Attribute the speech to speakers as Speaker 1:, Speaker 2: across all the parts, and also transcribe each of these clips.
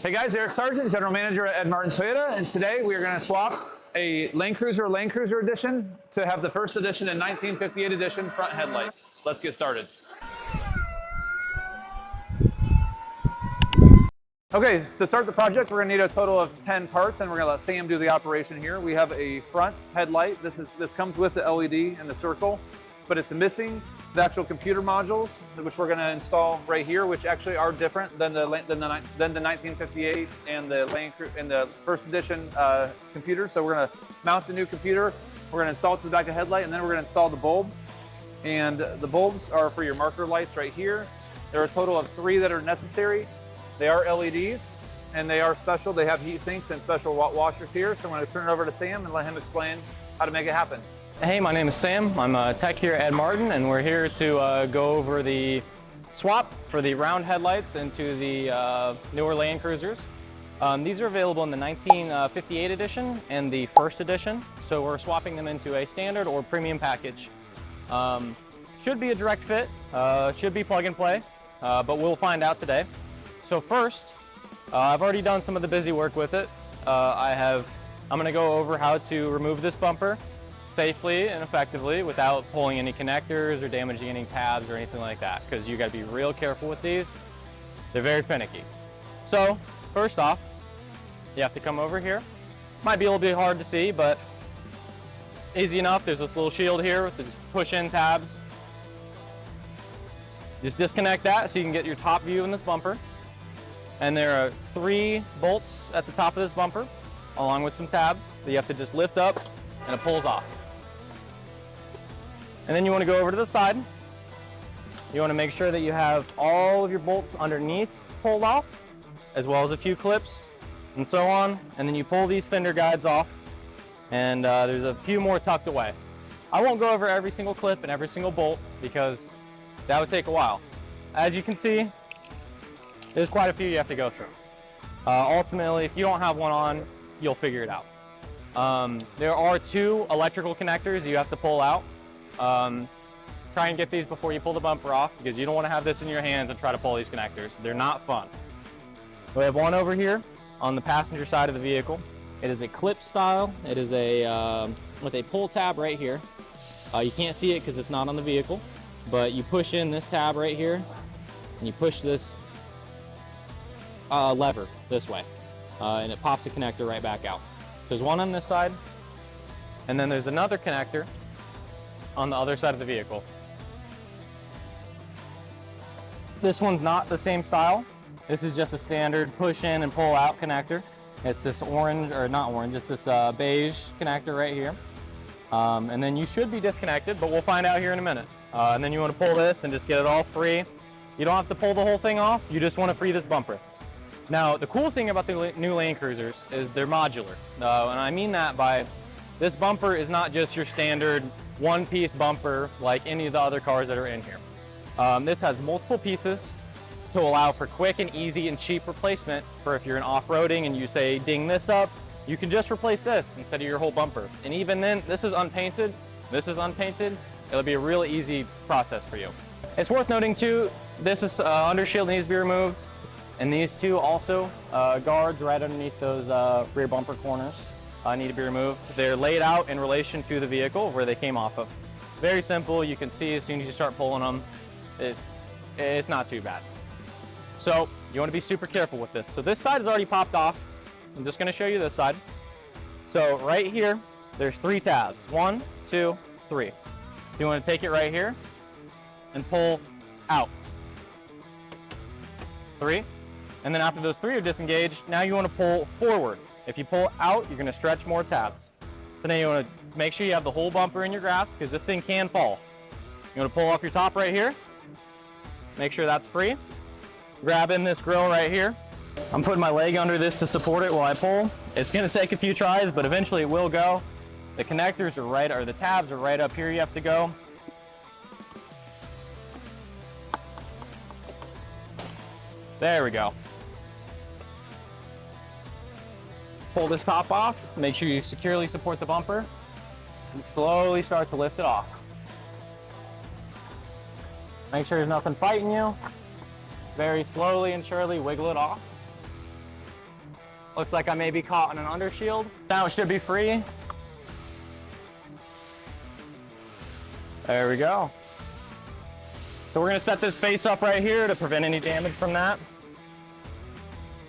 Speaker 1: Hey guys, Eric Sargent, General Manager at Ed Martin Toyota, and today we are going to swap a Land Cruiser edition to have the first edition and 1958 edition front headlights. Let's get started. Okay, to start the project, we're going to need a total of 10 parts, and we're going to let Sam do the operation here. We have a front headlight. This comes with the LED and the circle, but it's missing the actual computer modules, which we're going to install right here, which actually are different than the 1958 and the first edition computers. So we're going to mount the new computer. We're going to install it to the back of the headlight, and then we're going to install the bulbs. And the bulbs are for your marker lights right here. There are a total of 3 that are necessary. They are LEDs, and they are special. They have heat sinks and special washers here. So I'm going to turn it over to Sam and let him explain how to make it happen.
Speaker 2: Hey, my name is Sam. I'm a tech here at Ed Martin, and we're here to go over the swap for the round headlights into the newer Land Cruisers. These are available in the 1958 edition and the first edition, so we're swapping them into a standard or premium package. Should be a direct fit, should be plug and play, but we'll find out today. So first, I've already done some of the busy work with it. I'm going to go over how to remove this bumper safely and effectively without pulling any connectors or damaging any tabs or anything like that, because you got to be real careful with these. They're very finicky. So first off, you have to come over here. Might be a little bit hard to see, but easy enough. There's this little shield here with these push-in tabs. Just disconnect that so you can get your top view in this bumper. And there are 3 bolts at the top of this bumper, along with some tabs that you have to just lift up, and it pulls off. And then you want to go over to the side. You want to make sure that you have all of your bolts underneath pulled off, as well as a few clips and so on. And then you pull these fender guides off, and there's a few more tucked away. I won't go over every single clip and every single bolt because that would take a while. As you can see, there's quite a few you have to go through. Ultimately, if you don't have one on, you'll figure it out. There are 2 electrical connectors you have to pull out. Try and get these before you pull the bumper off, because you don't want to have this in your hands and try to pull these connectors. They're not fun. We have one over here on the passenger side of the vehicle. It is a clip style. It is with a pull tab right here. You can't see it because it's not on the vehicle, but you push in this tab right here, and you push this lever this way, and it pops the connector right back out. There's one on this side, and then there's another connector on the other side of the vehicle. This one's not the same style. This is just a standard push in and pull out connector. It's this orange, or not orange, it's this beige connector right here. And then you should be disconnected, but we'll find out here in a minute. And then you want to pull this and just get it all free. You don't have to pull the whole thing off, you just want to free this bumper. Now, the cool thing about the new Land Cruisers is they're modular. And I mean that by, this bumper is not just your standard one-piece bumper like any of the other cars that are in here. This has multiple pieces to allow for quick and easy and cheap replacement for if you're in off-roading and you say ding this up, you can just replace this instead of your whole bumper. And even then, this is unpainted, it'll be a real easy process for you. It's worth noting too, this is undershield needs to be removed. And these 2 also, guards right underneath those rear bumper corners need to be removed. They're laid out in relation to the vehicle where they came off of. Very simple, you can see as soon as you start pulling them, it's not too bad. So you want to be super careful with this. So this side is already popped off. I'm just going to show you this side. So right here, there's 3 tabs. 1, 2, 3. You want to take it right here and pull out. 3. And then after those 3 are disengaged, now you want to pull forward. If you pull out, you're going to stretch more tabs. So now you want to make sure you have the whole bumper in your grasp, because this thing can fall. You want to pull off your top right here. Make sure that's free. Grab in this grill right here. I'm putting my leg under this to support it while I pull. It's going to take a few tries, but eventually it will go. The connectors are right, or the tabs are right up here you have to go. There we go. Pull this top off, make sure you securely support the bumper, and slowly start to lift it off. Make sure there's nothing fighting you. Very slowly and surely wiggle it off. Looks like I may be caught on an undershield. Now it should be free. There we go. So we're gonna set this face up right here to prevent any damage from that.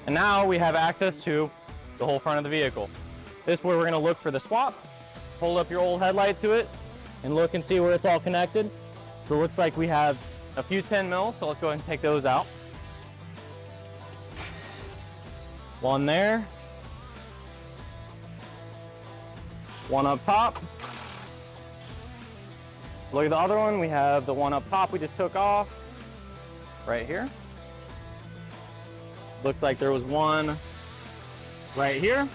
Speaker 2: And now we have access to the whole front of the vehicle. This is where we're gonna look for the swap. Hold up your old headlight to it and look and see where it's all connected. So it looks like we have a few 10 mils, so let's go ahead and take those out. One there. One up top. Look at the other one. We have the one up top we just took off right here. Looks like there was one right here.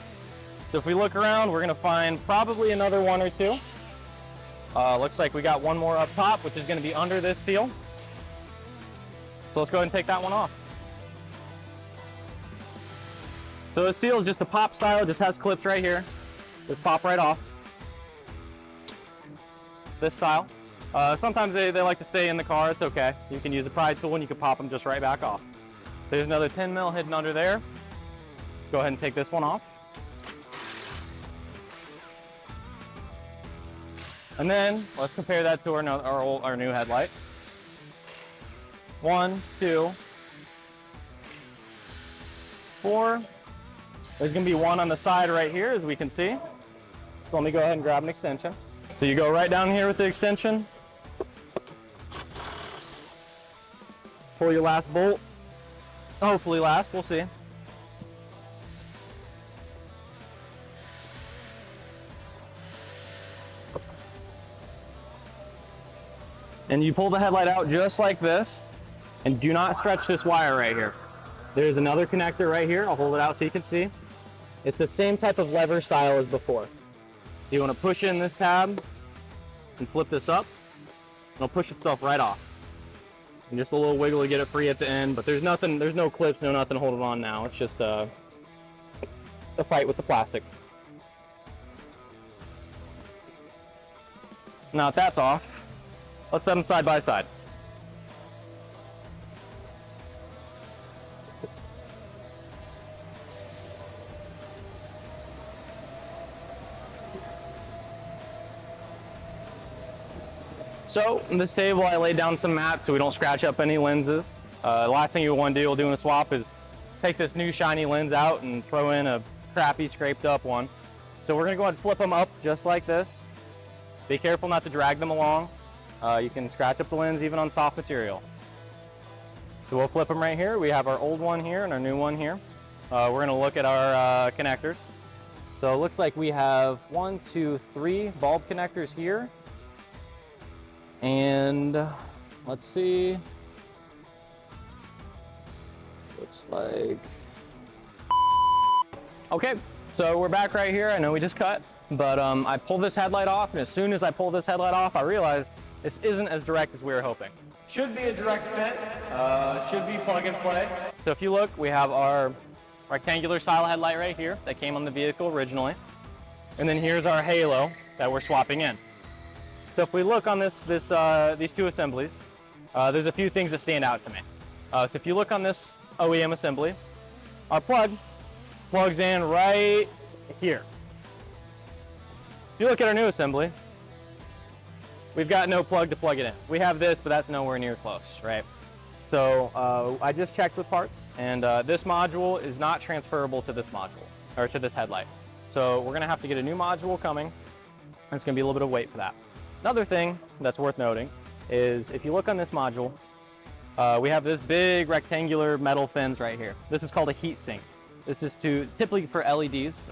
Speaker 2: So if we look around, we're gonna find probably another one or two. Looks like we got one more up top, which is gonna be under this seal. So let's go ahead and take that one off. So the seal is just a pop style, it just has clips right here. Just pop right off. This style. Sometimes they like to stay in the car, it's okay. You can use a pry tool and you can pop them just right back off. There's another 10 mil hidden under there. Let's go ahead and take this one off. And then let's compare that to our new headlight. 1, 2, 4. There's gonna be one on the side right here, as we can see. So let me go ahead and grab an extension. So you go right down here with the extension. Pull your last bolt. Hopefully last, we'll see. And you pull the headlight out just like this, and do not stretch this wire right here. There's another connector right here. I'll hold it out so you can see. It's the same type of lever style as before. You want to push in this tab and flip this up. It'll push itself right off. And just a little wiggle to get it free at the end, but there's no clips, no nothing holding on now. It's just a fight with the plastic. Now that that's off, let's set them side by side. So in this table, I laid down some mats so we don't scratch up any lenses. The last thing you want to do while doing a swap is take this new shiny lens out and throw in a crappy scraped up one. So we're gonna go ahead and flip them up just like this. Be careful not to drag them along. You can scratch up the lens even on soft material. So we'll flip them right here. We have our old one here and our new one here. We're gonna look at our connectors. So it looks like we have 1, 2, 3 bulb connectors here. And let's see, looks like, okay, so we're back right here. I know we just cut, but I pulled this headlight off, and as soon as I pulled this headlight off, I realized this isn't as direct as we were hoping. Should be a direct fit, should be plug and play. So if you look, we have our rectangular style headlight right here that came on the vehicle originally. And then here's our halo that we're swapping in. So if we look on these two assemblies, there's a few things that stand out to me. So if you look on this OEM assembly, our plug plugs in right here. If you look at our new assembly, we've got no plug to plug it in. We have this, but that's nowhere near close, right? So I just checked with parts, and this module is not transferable to this module, or to this headlight. So we're gonna have to get a new module coming, and it's gonna be a little bit of weight for that. Another thing that's worth noting is if you look on this module, we have this big rectangular metal fins right here. This is called a heat sink. This is typically for LEDs.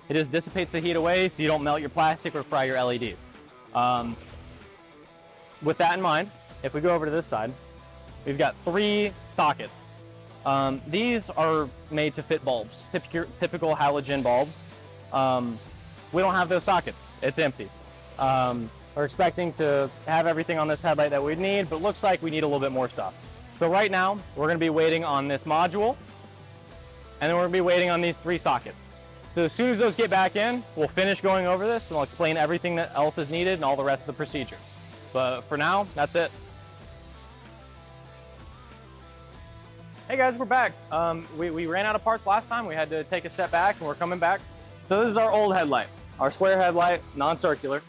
Speaker 2: It just dissipates the heat away so you don't melt your plastic or fry your LEDs. With that in mind, if we go over to this side, we've got 3 sockets. These are made to fit bulbs, typical halogen bulbs. We don't have those sockets, it's empty. We're expecting to have everything on this headlight that we need, but looks like we need a little bit more stuff. So right now, we're gonna be waiting on this module, and then we're gonna be waiting on these 3 sockets. So as soon as those get back in, we'll finish going over this, and I'll explain everything that else is needed and all the rest of the procedures. But for now, that's it. Hey guys, we're back. We ran out of parts last time. We had to take a step back and we're coming back. So this is our old headlight, our square headlight, non-circular.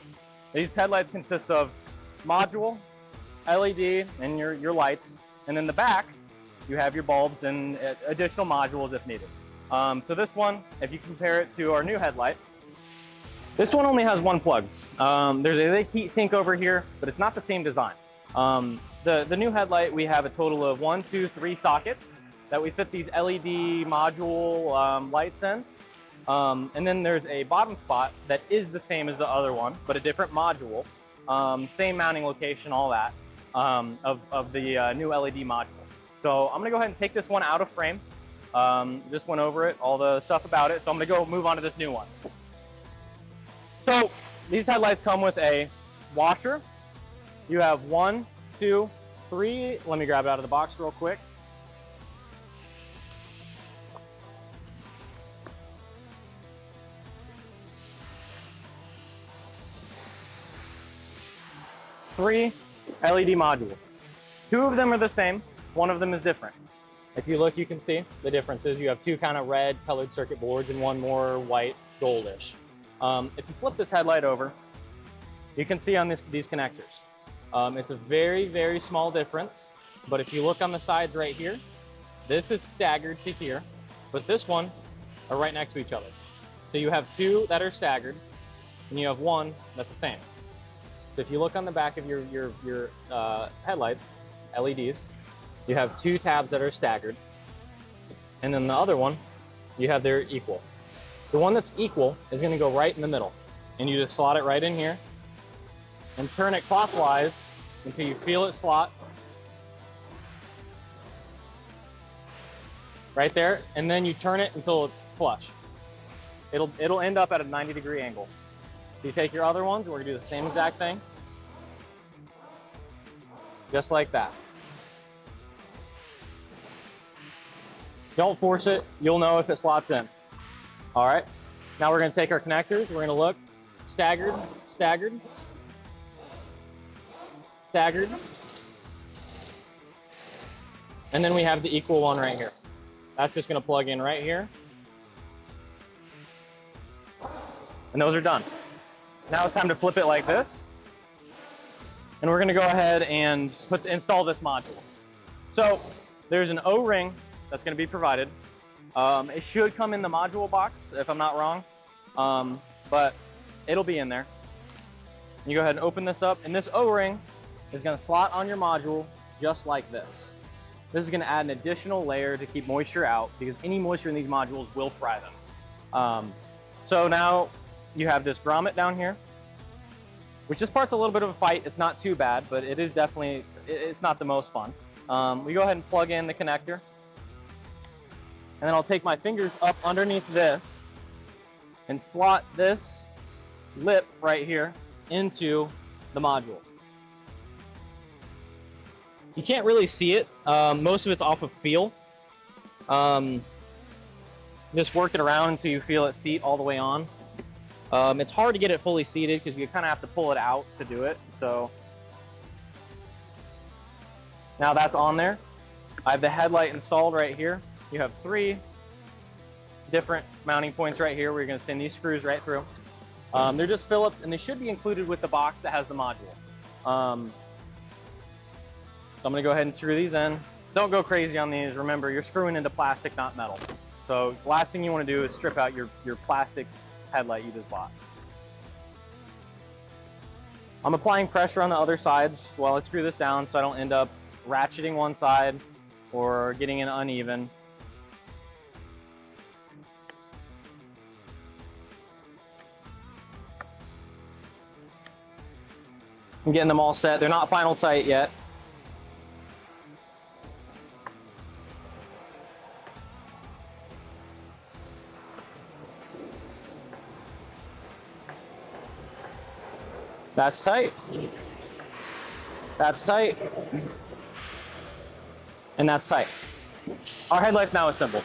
Speaker 2: These headlights consist of module, LED, and your lights. And in the back, you have your bulbs and additional modules if needed. So this one, if you compare it to our new headlight, this one only has one plug. There's a heat sink over here, but it's not the same design. The new headlight, we have a total of 1, 2, 3 sockets that we fit these LED module lights in. And then there's a bottom spot that is the same as the other one, but a different module. Same mounting location, all that, of the new LED module. So I'm gonna go ahead and take this one out of frame. Just went over it, all the stuff about it. So I'm gonna go move on to this new one. So these headlights come with a washer. You have 1, 2, 3. Let me grab it out of the box real quick. Three LED modules. 2 of them are the same. 1 of them is different. If you look, you can see the differences. You have 2 kind of red colored circuit boards and 1 more white goldish. If you flip this headlight over, you can see on these connectors. It's a very, very small difference, but if you look on the sides right here, this is staggered to here, but this one are right next to each other. So you have 2 that are staggered, and you have 1 that's the same. So if you look on the back of your headlights, LEDs, you have 2 tabs that are staggered, and then the other one, you have their equal. The one that's equal is going to go right in the middle, and you just slot it right in here and turn it clockwise until you feel it slot right there, and then you turn it until it's flush. It'll end up at a 90-degree angle. So you take your other ones, we're gonna do the same exact thing, just like that. Don't force it, you'll know if it slots in. All right, now we're gonna take our connectors, we're gonna look staggered, staggered, staggered, and then we have the equal one right here. That's just gonna plug in right here. And those are done. Now it's time to flip it like this. And we're gonna go ahead and install this module. So there's an O-ring that's gonna be provided. It should come in the module box, if I'm not wrong, but it'll be in there. You go ahead and open this up, and this O-ring is gonna slot on your module just like this. This is gonna add an additional layer to keep moisture out, because any moisture in these modules will fry them. So now you have this grommet down here, which this part's a little bit of a fight. It's not too bad, but it is definitely, it's not the most fun. We go ahead and plug in the connector, and then I'll take my fingers up underneath this and slot this lip right here into the module. You can't really see it. Most of it's off of feel. Just work it around until you feel it seat all the way on. It's hard to get it fully seated because you kind of have to pull it out to do it. So now that's on there. I have the headlight installed right here. You have 3 different mounting points right here where you're going to send these screws right through. They're just Phillips, and they should be included with the box that has the module. So I'm going to go ahead and screw these in. Don't go crazy on these. Remember, you're screwing into plastic, not metal. So the last thing you want to do is strip out your plastic headlight you just bought. I'm applying pressure on the other sides while I screw this down so I don't end up ratcheting one side or getting it uneven. I'm getting them all set. They're not final tight yet. That's tight. That's tight. And that's tight. Our headlight's now assembled.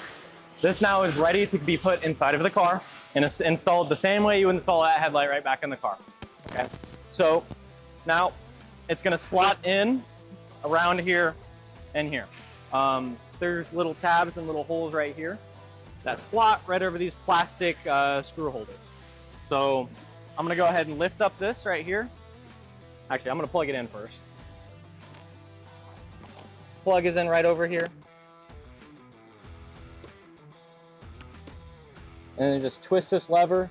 Speaker 2: This now is ready to be put inside of the car and it's installed the same way you would install that headlight right back in the car. Okay. So now it's going to slot in around here and here. there's little tabs and little holes right here that slot right over these plastic screw holders. So I'm gonna go ahead and lift up this right here. Actually, I'm gonna plug it in first. Plug is in right over here. And then just twist this lever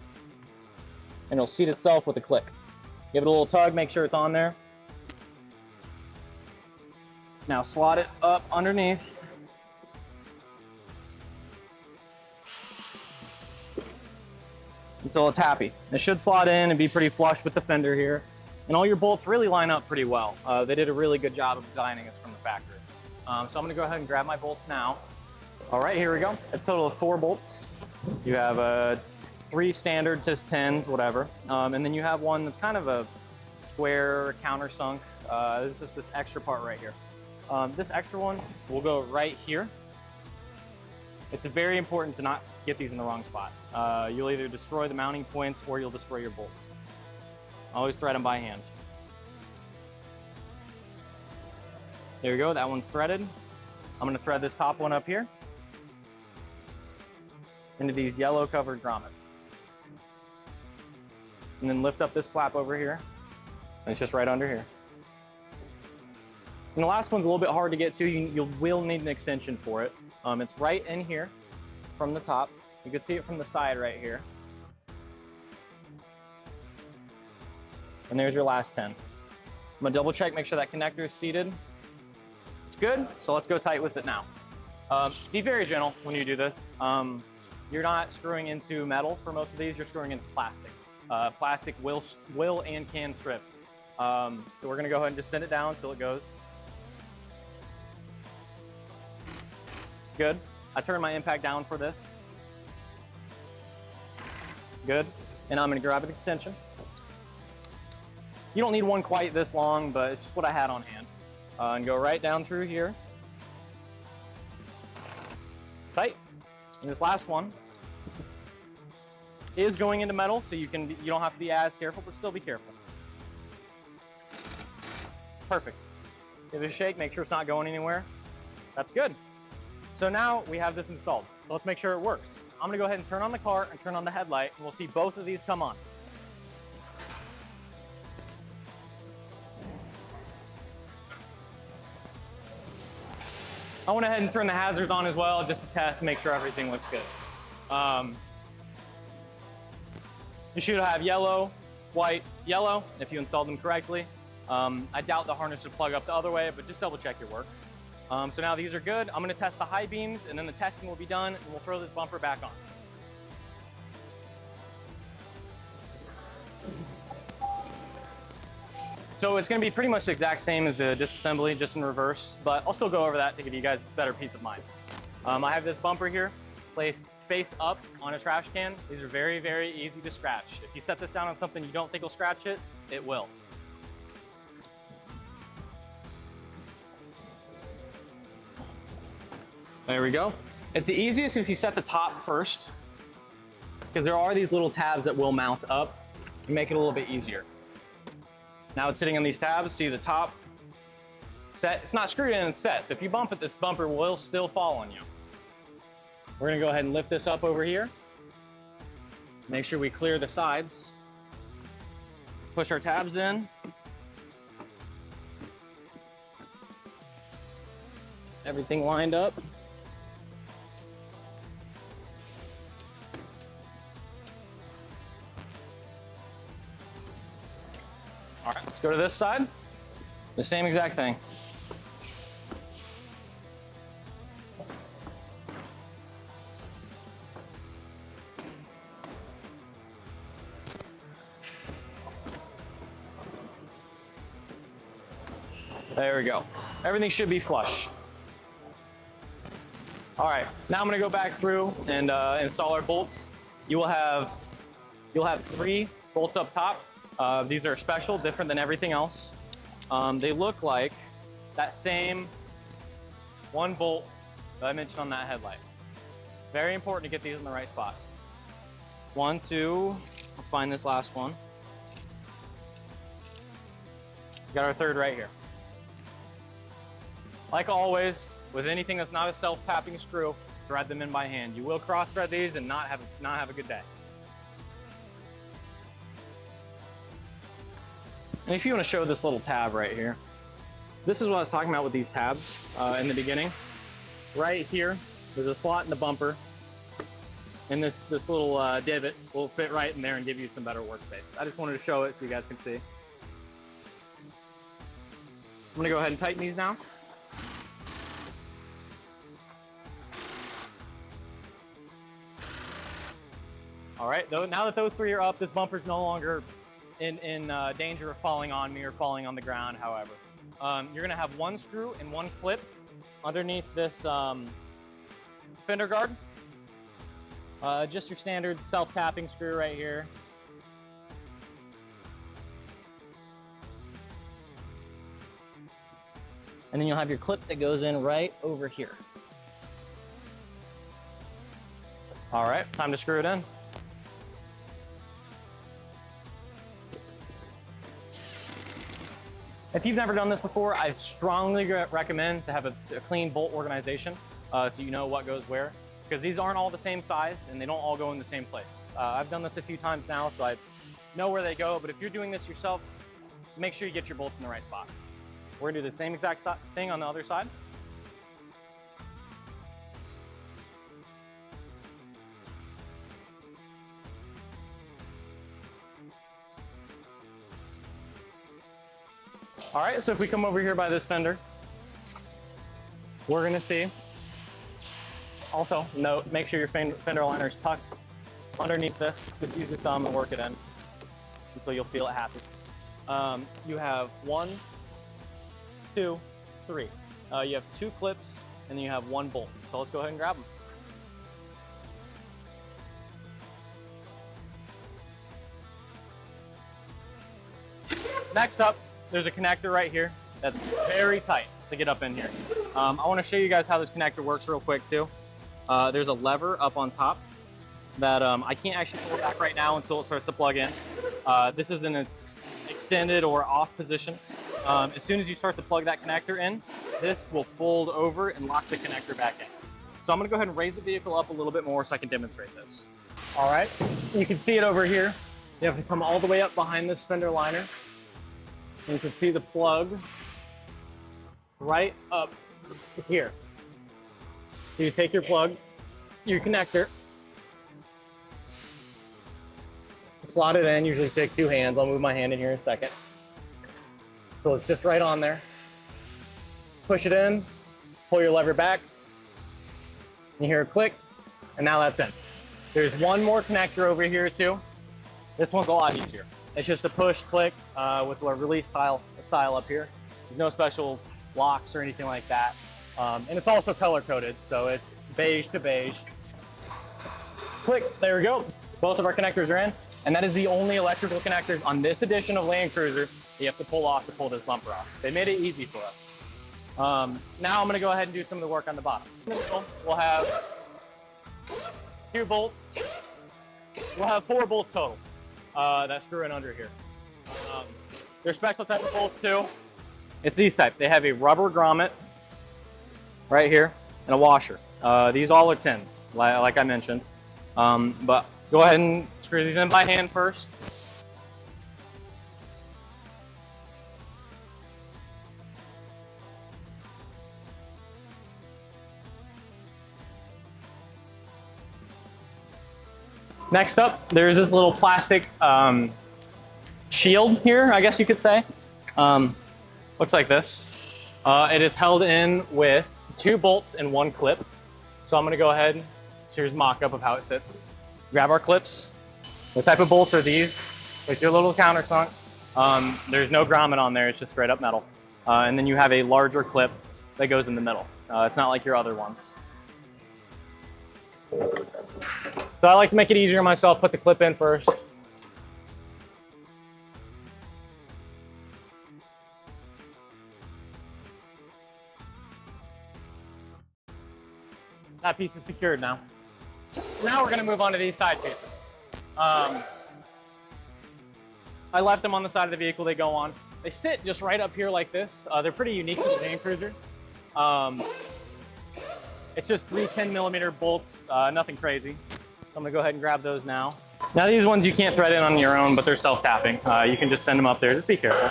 Speaker 2: and it'll seat itself with a click. Give it a little tug, make sure it's on there. Now slot it up underneath. Until it's happy. It should slot in and be pretty flush with the fender here. And all your bolts really line up pretty well. They did a really good job of designing this from the factory. So I'm gonna go ahead and grab my bolts now. All right, here we go. It's a total of 4 bolts. You have 3 standard, just 10s, whatever. And then you have one that's kind of a square countersunk. This is just this extra part right here. This extra one will go right here. It's very important to not get these in the wrong spot. You'll either destroy the mounting points or you'll destroy your bolts. Always thread them by hand. There you go, that one's threaded. I'm gonna thread this top one up here into these yellow covered grommets. And then lift up this flap over here. And it's just right under here. And the last one's a little bit hard to get to. You will need an extension for it. It's right in here from the top. You can see it from the side right here. And there's your last 10. I'm gonna double check, make sure that connector is seated. It's good, so let's go tight with it now. Be very gentle when you do this. You're not screwing into metal for most of these, you're screwing into plastic. Plastic will and can strip. So we're gonna go ahead and just send it down until it goes. Good. I turned my impact down for this. Good. And I'm gonna grab an extension. You don't need one quite this long, but it's just what I had on hand. And go right down through here. Tight. And this last one is going into metal, so you don't have to be as careful, but still be careful. Perfect. Give it a shake, make sure it's not going anywhere. That's good. So now we have this installed. So let's make sure it works. I'm gonna go ahead and turn on the car and turn on the headlight, and we'll see both of these come on. I went ahead and turned the hazards on as well, just to test and make sure everything looks good. You should have yellow, white, yellow, if you installed them correctly. I doubt the harness would plug up the other way, but just double check your work. So now these are good. I'm gonna test the high beams, and then the testing will be done, and we'll throw this bumper back on. So it's gonna be pretty much the exact same as the disassembly, just in reverse, but I'll still go over that to give you guys better peace of mind. I have this bumper here placed face up on a trash can. These are very, very easy to scratch. If you set this down on something you don't think will scratch it, it will. There we go. It's the easiest if you set the top first, because there are these little tabs that will mount up and make it a little bit easier. Now it's sitting on these tabs, see the top set, it's not screwed in, it's set. So if you bump it, this bumper will still fall on you. We're gonna go ahead and lift this up over here. Make sure we clear the sides. Push our tabs in. Everything lined up. All right, let's go to this side. The same exact thing. There we go. Everything should be flush. All right, now I'm gonna go back through and install our bolts. You'll have 3 bolts up top. These are special, different than everything else. They look like that same 1 bolt that I mentioned on that headlight. Very important to get these in the right spot. 1, 2, let's find this last one. Got our 3rd right here. Like always, With anything that's not a self-tapping screw, thread them in by hand. You will cross-thread these and not have a good day. And if you want to show this little tab right here, this is what I was talking about with these tabs in the beginning. Right here, there's a slot in the bumper, and this little divot will fit right in there and give you some better workspace. I just wanted to show it so you guys can see. I'm gonna go ahead and tighten these now. All right, now that those three are up, this bumper's no longer in danger of falling on me or falling on the ground, however. You're gonna have one screw and one clip underneath this fender guard. Just your standard self-tapping screw right here. And then you'll have your clip that goes in right over here. All right, time to screw it in. If you've never done this before, I strongly recommend to have a clean bolt organization so you know what goes where, because these aren't all the same size and they don't all go in the same place. I've done this a few times now, so I know where they go, but if you're doing this yourself, make sure you get your bolts in the right spot. We're gonna do the same exact thing on the other side. All right, so if we come over here by this fender, we're gonna see, also note, make sure your fender liner is tucked underneath this. Just use your thumb and work it in until you'll feel it happen. You have 1, 2, 3. You have 2 clips and then you have 1 bolt. So let's go ahead and grab them. Next up, there's a connector right here that's very tight to get up in here. I want to show you guys how this connector works real quick too. There's a lever up on top that I can't actually pull back right now until it starts to plug in. This is in its extended or off position. As soon as you start to plug that connector in, this will fold over and lock the connector back in. So I'm gonna go ahead and raise the vehicle up a little bit more so I can demonstrate this. All right, you can see it over here. You have to come all the way up behind this fender liner. And you can see the plug right up here. So you take your plug, your connector, slot it in, usually takes 2 hands. I'll move my hand in here in a second. So it's just right on there. Push it in, pull your lever back, you hear a click, and now that's in. There's one more connector over here too. This one's a lot easier. It's just a push click with a release style up here. There's no special locks or anything like that. And it's also color coded, so it's beige to beige. Click, there we go. Both of our connectors are in. And that is the only electrical connectors on this edition of Land Cruiser you have to pull off to pull this bumper off. They made it easy for us. Now I'm gonna go ahead and do some of the work on the bottom. We'll have 2 bolts. We'll have 4 bolts total that screw in under here. They're special type of bolts too. It's these type. They have a rubber grommet right here and a washer. These all are tins, like I mentioned. But go ahead and screw these in by hand first. Next up, there's this little plastic shield here, I guess you could say. Looks like this. It is held in with 2 bolts and 1 clip. So I'm gonna go ahead, here's a mock-up of how it sits. Grab our clips. What type of bolts are these? With your little countersunk. There's no grommet on there, it's just straight up metal. And then you have a larger clip that goes in the middle. It's not like your other ones. So I like to make it easier myself, put the clip in first. That piece is secured now. Now we're gonna move on to these side pieces. I left them on the side of the vehicle they go on. They sit just right up here like this. They're pretty unique to the Land Cruiser. It's just 3 10mm bolts, nothing crazy. So I'm gonna go ahead and grab those now. Now these ones you can't thread in on your own, but they're self-tapping. You can just send them up there, just be careful.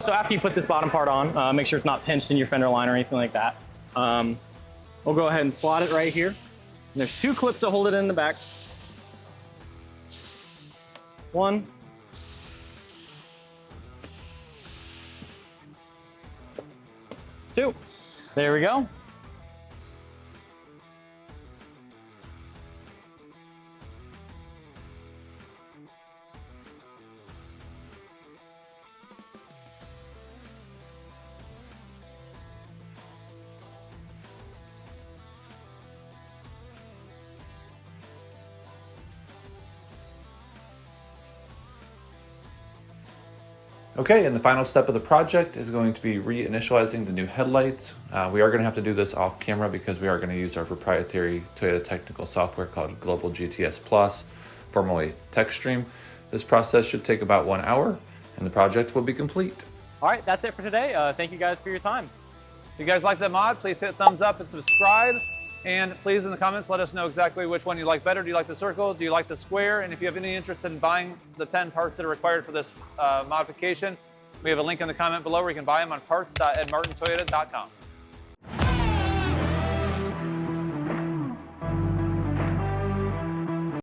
Speaker 2: So after you put this bottom part on, make sure it's not pinched in your fender line or anything like that. We'll go ahead and slot it right here. And there's 2 clips that hold it in the back. 1. 2. There we go.
Speaker 1: Okay, and the final step of the project is going to be reinitializing the new headlights. We are going to have to do this off camera because we are going to use our proprietary Toyota technical software called Global GTS Plus, formerly TechStream. This process should take about 1 hour and the project will be complete.
Speaker 2: All right, that's it for today. Thank you guys for your time.
Speaker 1: If you guys like the mod, please hit thumbs up and subscribe. And please in the comments let us know exactly which one you like better. Do you like the circle? Do you like the square? And if you have any interest in buying the 10 parts that are required for this modification, we have a link in the comment below where you can buy them on parts.edmartintoyota.com.